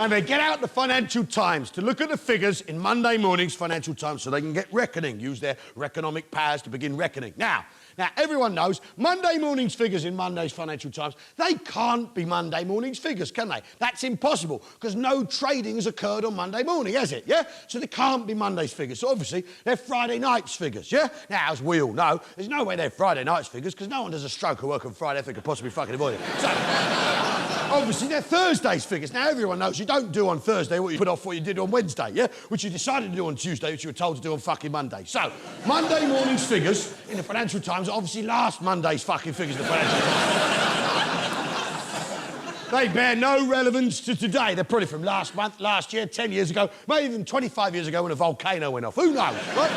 And they get out the Financial Times to look at the figures in Monday morning's Financial Times so they can get reckoning, use their reconomic powers to begin reckoning. Now, everyone knows Monday morning's figures in Monday's Financial Times, they can't be Monday morning's figures, can they? That's impossible, because no trading has occurred on Monday morning, has it, yeah? So they can't be Monday's figures. So obviously, they're Friday night's figures, yeah? Now, as we all know, there's no way they're Friday night's figures, because no one does a stroke of work on Friday if they could possibly fucking avoid it. So, obviously, they're Thursday's figures. Now, everyone knows you don't do on Thursday what you put off what you did on Wednesday, yeah? Which you decided to do on Tuesday, which you were told to do on fucking Monday. So, Monday morning's figures in the Financial Times are obviously last Monday's fucking figures in the Financial Times. They bear no relevance to today. They're probably from last month, last year, 10 years ago, maybe even 25 years ago when a volcano went off. Who knows, right?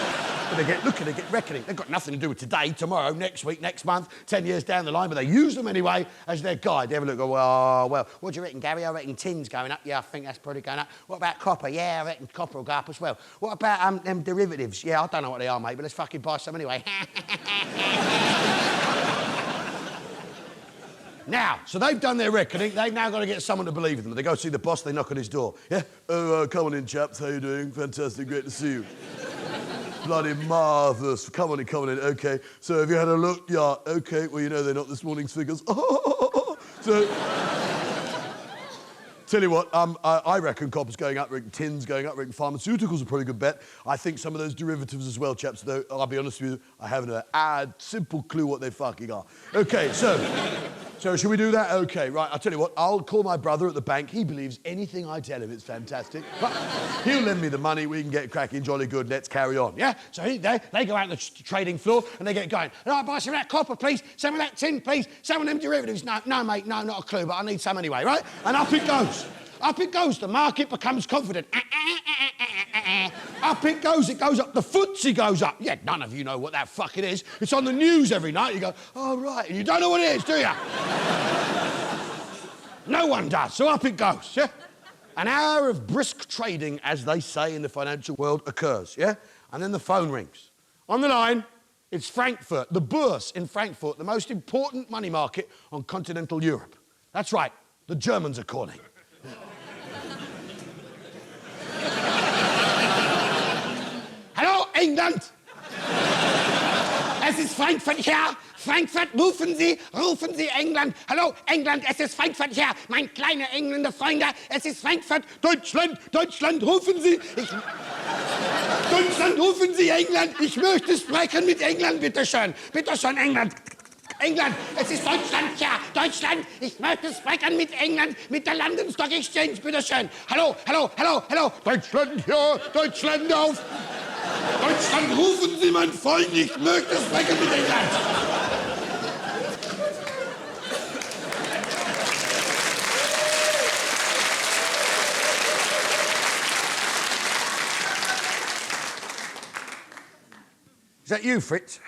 But they get reckoning. They've got nothing to do with today, tomorrow, next week, next month, 10 years down the line, but they use them anyway as their guide. They have a look, go, well, what do you reckon, Gary? I reckon tin's going up. Yeah, I think that's probably going up. What about copper? Yeah, I reckon copper will go up as well. What about them derivatives? Yeah, I don't know what they are, mate, but let's fucking buy some anyway. Now, so they've done their reckoning. They've now got to get someone to believe in them. They go see the boss, they knock on his door. Yeah? Oh, come on in, chaps. How you doing? Fantastic. Great to see you. Bloody marvellous. Come on in, come on in. OK. So have you had a look? Yeah. OK. Well, you know they're not this morning's figures. So... Tell you what, I reckon copper's going up, I reckon tin's going up, I reckon pharmaceuticals are probably a good bet. I think some of those derivatives as well, chaps, though, I'll be honest with you, I haven't a simple clue what they fucking are. OK, so should we do that? OK, right, I'll tell you what, I'll call my brother at the bank. He believes anything I tell him, it's fantastic. But he'll lend me the money, we can get cracking, jolly good, let's carry on, yeah? So they go out on the trading floor and they get going. And I buy some of that copper, please, some of that tin, please, some of them derivatives. No, mate, no, not a clue, but I need some anyway, right? And up it goes. Up it goes. The market becomes confident. Up it goes up. The FTSE goes up. Yeah, none of you know what that fucking is. It's on the news every night. You go, oh, right. And you don't know what it is, do you? No one does. So up it goes, yeah? An hour of brisk trading, as they say in the financial world, occurs, yeah? And then the phone rings. On the line, it's Frankfurt, the Bourse in Frankfurt, the most important money market on continental Europe. That's right. The Germans are calling. Hallo, England! Es ist Frankfurt hier. Frankfurt, rufen Sie England. Hallo, England, es ist Frankfurt hier. Mein kleiner Engländer Freunde, es ist Frankfurt. Deutschland, rufen Sie. Deutschland, rufen Sie England. Ich möchte sprechen mit England, bitteschön. Bitteschön, England. England, es ist Deutschland, ja, Deutschland. Ich möchte sprechen mit England, mit der London Stock Exchange, bitteschön. Hallo. Deutschland, ja, Deutschland auf. Deutschland, rufen Sie, mein Freund, ich möchte sprechen mit England. Is that you, Fritz?